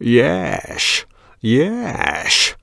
Yes, yes.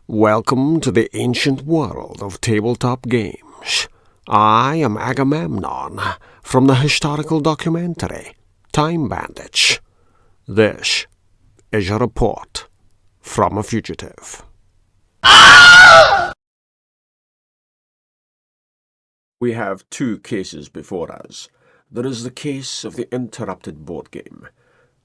Welcome to the ancient world of tabletop games. I am Agamemnon from the historical documentary Time Bandits. This is a report from a fugitive. We have two cases before us. There is the case of the interrupted board game.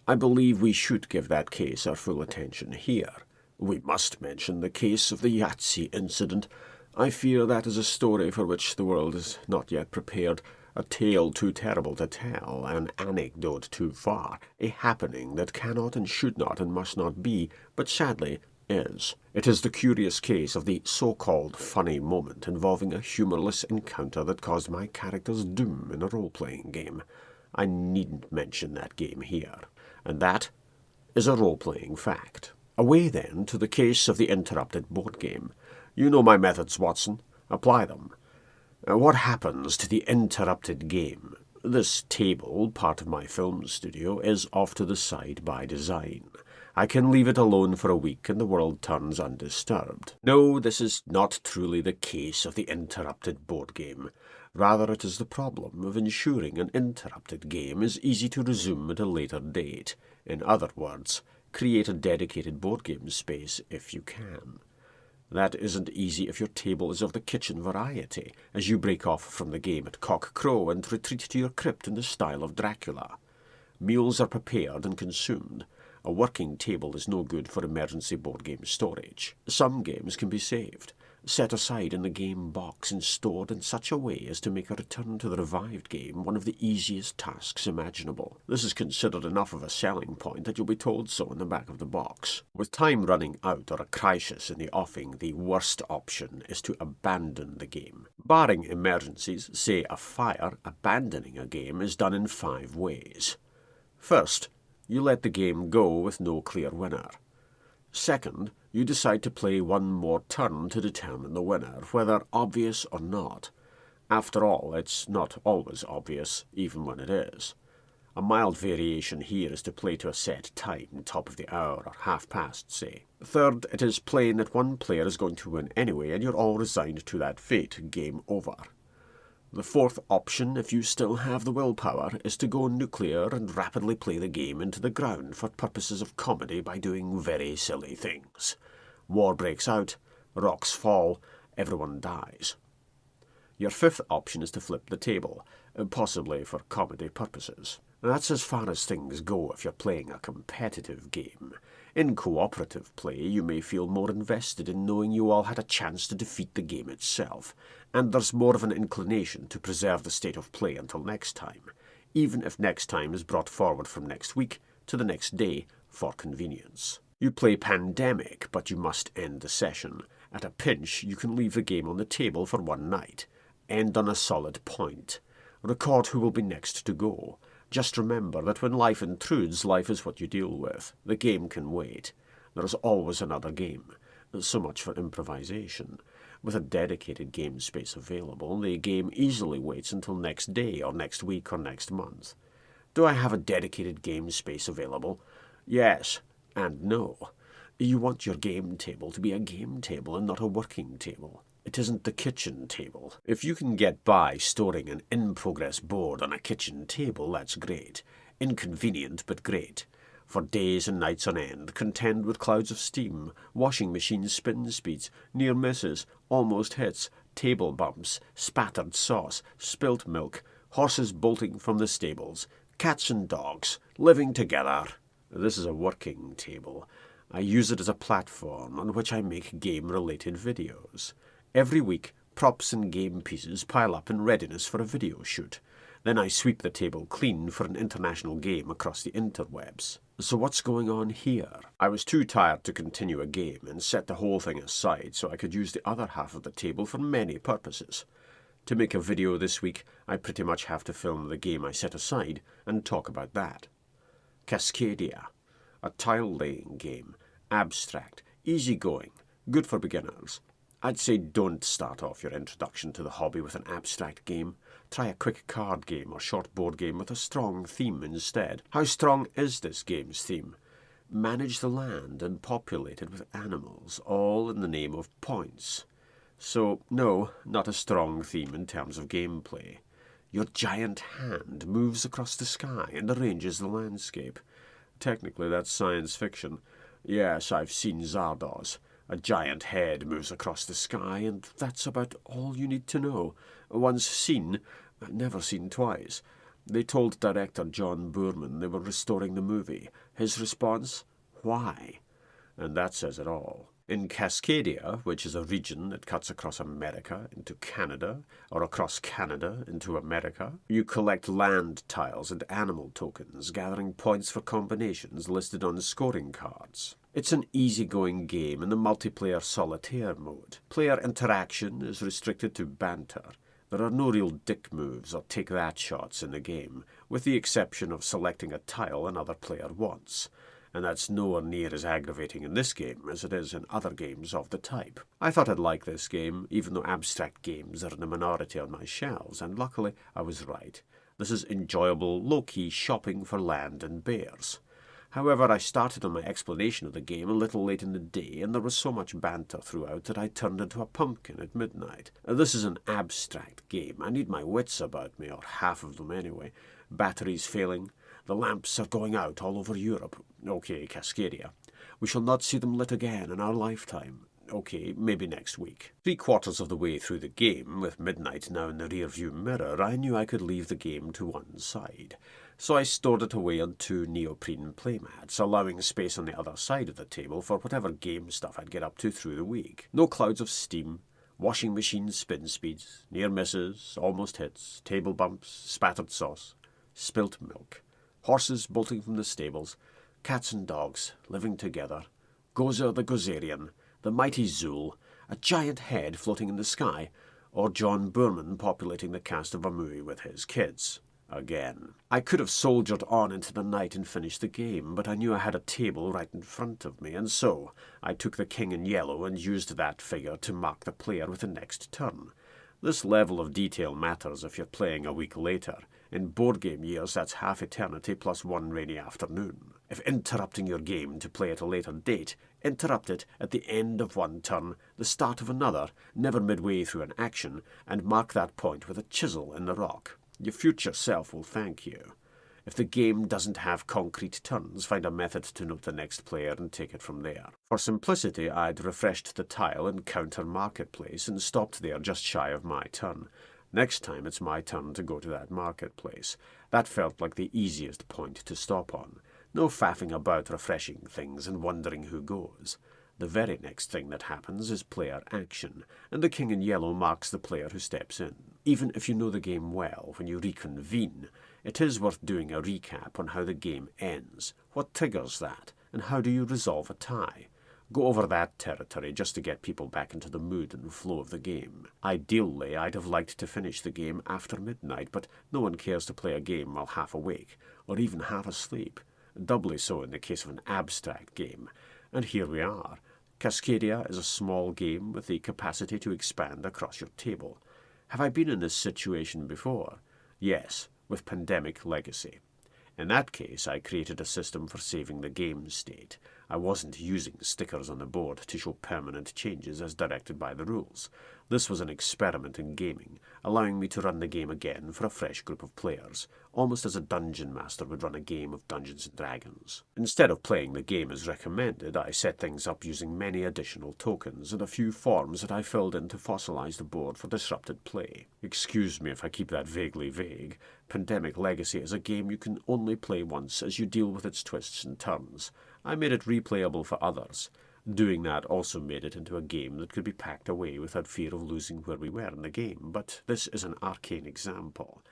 I believe we should give that case our full attention here. We must mention the case of the Yahtzee incident. I fear that is a story for which the world is not yet prepared, a tale too terrible to tell, an anecdote too far, a happening that cannot and should not and must not be, but sadly is. It is the curious case of the so-called funny moment involving a humorless encounter that caused my character's doom in a role-playing game. I needn't mention that game here. And that is a role-playing fact. Away, then, to the case of the interrupted board game. You know my methods, Watson. Apply them. What happens to the interrupted game? This table, part of my film studio, is off to the side by design. I can leave it alone for a week and the world turns undisturbed. No, this is not truly the case of the interrupted board game. Rather, it is the problem of ensuring an interrupted game is easy to resume at a later date. In other words, create a dedicated board game space if you can. That isn't easy if your table is of the kitchen variety, as you break off from the game at cock crow and retreat to your crypt in the style of Dracula. Meals are prepared and consumed. A working table is no good for emergency board game storage. Some games can be saved, set aside in the game box and stored in such a way as to make a return to the revived game one of the easiest tasks imaginable. This is considered enough of a selling point that you'll be told so in the back of the box. With time running out or a crisis in the offing, the worst option is to abandon the game. Barring emergencies, say a fire, abandoning a game is done in 5 ways. First, you let the game go with no clear winner. Second, you decide to play one more turn to determine the winner, whether obvious or not. After all, it's not always obvious, even when it is. A mild variation here is to play to a set time, top of the hour or half past, say. Third, it is plain that one player is going to win anyway, and you're all resigned to that fate. Game over. The fourth option, if you still have the willpower, is to go nuclear and rapidly play the game into the ground for purposes of comedy by doing very silly things. War breaks out, rocks fall, everyone dies. Your fifth option is to flip the table, possibly for comedy purposes. That's as far as things go if you're playing a competitive game. In cooperative play, you may feel more invested in knowing you all had a chance to defeat the game itself, and there's more of an inclination to preserve the state of play until next time, even if next time is brought forward from next week to the next day for convenience. You play Pandemic, but you must end the session. At a pinch, you can leave the game on the table for one night. End on a solid point. Record who will be next to go. Just remember that when life intrudes, life is what you deal with. The game can wait. There is always another game. So much for improvisation. With a dedicated game space available, the game easily waits until next day or next week or next month. Do I have a dedicated game space available? Yes and no. You want your game table to be a game table and not a working table. It isn't the kitchen table. If you can get by storing an in-progress board on a kitchen table, that's great. Inconvenient, but great. For days and nights on end, contend with clouds of steam, washing machine spin speeds, near misses, almost hits, table bumps, spattered sauce, spilt milk, horses bolting from the stables, cats and dogs, living together. This is a working table. I use it as a platform on which I make game-related videos. Every week, props and game pieces pile up in readiness for a video shoot. Then I sweep the table clean for an international game across the interwebs. So what's going on here? I was too tired to continue a game and set the whole thing aside so I could use the other half of the table for many purposes. To make a video this week, I pretty much have to film the game I set aside and talk about that. Cascadia. A tile-laying game. Abstract. Easygoing. Good for beginners. I'd say don't start off your introduction to the hobby with an abstract game. Try a quick card game or short board game with a strong theme instead. How strong is this game's theme? manage the land and populate it with animals, all in the name of points. So, no, not a strong theme in terms of gameplay. Your giant hand moves across the sky and arranges the landscape. Technically, that's science fiction. Yes, I've seen Zardoz. A giant head moves across the sky, and that's about all you need to know. Once seen, never seen twice. They told director John Boorman they were restoring the movie. His response? Why? And that says it all. In Cascadia, which is a region that cuts across America into Canada, or across Canada into America, you collect land tiles and animal tokens, gathering points for combinations listed on scoring cards. It's an easygoing game in the multiplayer solitaire mode. Player interaction is restricted to banter. There are no real dick moves or take-that shots in the game, with the exception of selecting a tile another player wants. And that's nowhere near as aggravating in this game as it is in other games of the type. I thought I'd like this game, even though abstract games are in a minority on my shelves, and luckily I was right. This is enjoyable, low-key shopping for land and bears. However, I started on my explanation of the game a little late in the day, and there was so much banter throughout that I turned into a pumpkin at midnight. This is an abstract game. I need my wits about me, or half of them anyway. Batteries failing. The lamps are going out all over Europe. Okay, Cascadia. We shall not see them lit again in our lifetime. Okay, maybe next week. 3/4 of the way through the game, with midnight now in the rear-view mirror, I knew I could leave the game to one side. So I stored it away on 2 neoprene playmats, allowing space on the other side of the table for whatever game stuff I'd get up to through the week. No clouds of steam, washing machine spin speeds, near misses, almost hits, table bumps, spattered sauce, spilt milk, horses bolting from the stables, cats and dogs living together, Gozer the Gozerian, the mighty Zool, a giant head floating in the sky, or John Boorman populating the cast of a movie with his kids. Again. I could have soldiered on into the night and finished the game, but I knew I had a table right in front of me, and so I took the king in yellow and used that figure to mark the player with the next turn. This level of detail matters if you're playing a week later. In board game years, that's half eternity plus one rainy afternoon. If interrupting your game to play at a later date, interrupt it at the end of one turn, the start of another, never midway through an action, and mark that point with a chisel in the rock. Your future self will thank you. If the game doesn't have concrete turns, find a method to note the next player and take it from there. For simplicity, I'd refreshed the tile in Counter Marketplace and stopped there just shy of my turn. Next time it's my turn to go to that marketplace. That felt like the easiest point to stop on. No faffing about refreshing things and wondering who goes. The very next thing that happens is player action, and the king in yellow marks the player who steps in. Even if you know the game well, when you reconvene, it is worth doing a recap on how the game ends, what triggers that, and how do you resolve a tie. Go over that territory just to get people back into the mood and flow of the game. Ideally, I'd have liked to finish the game after midnight, but no one cares to play a game while half awake, or even half asleep. Doubly so in the case of an abstract game. And here we are. Cascadia is a small game with the capacity to expand across your table. Have I been in this situation before? Yes, with Pandemic Legacy. In that case, I created a system for saving the game state. I wasn't using stickers on the board to show permanent changes as directed by the rules. This was an experiment in gaming, allowing me to run the game again for a fresh group of players, almost as a dungeon master would run a game of Dungeons & Dragons. Instead of playing the game as recommended, I set things up using many additional tokens and a few forms that I filled in to fossilize the board for disrupted play. Excuse me if I keep that vaguely vague. Pandemic Legacy is a game you can only play once as you deal with its twists and turns. I made it replayable for others. Doing that also made it into a game that could be packed away without fear of losing where we were in the game, but this is an arcane example.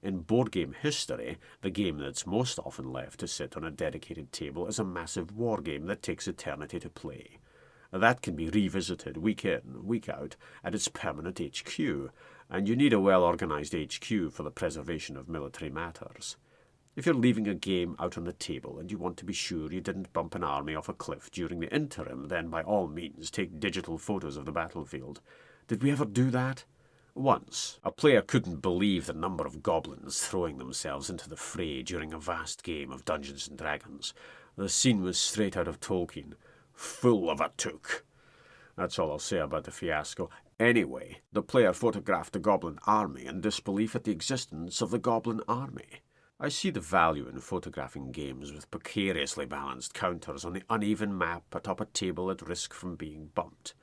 In board game history, the game that's most often left to sit on a dedicated table is a massive war game that takes eternity to play. That can be revisited week in, week out, at its permanent HQ, and you need a well-organized HQ for the preservation of military matters. If you're leaving a game out on the table and you want to be sure you didn't bump an army off a cliff during the interim, then by all means take digital photos of the battlefield. Did we ever do that? Once. A player couldn't believe the number of goblins throwing themselves into the fray during a vast game of Dungeons & Dragons. The scene was straight out of Tolkien. Full of a took. That's all I'll say about the fiasco. Anyway, the player photographed the goblin army in disbelief at the existence of the goblin army. I see the value in photographing games with precariously balanced counters on the uneven map atop a table at risk from being bumped.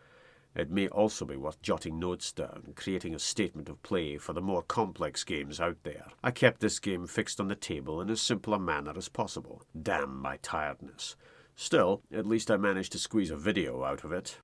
It may also be worth jotting notes down, creating a statement of play for the more complex games out there. I kept this game fixed on the table in as simple a manner as possible. Damn my tiredness. Still, at least I managed to squeeze a video out of it.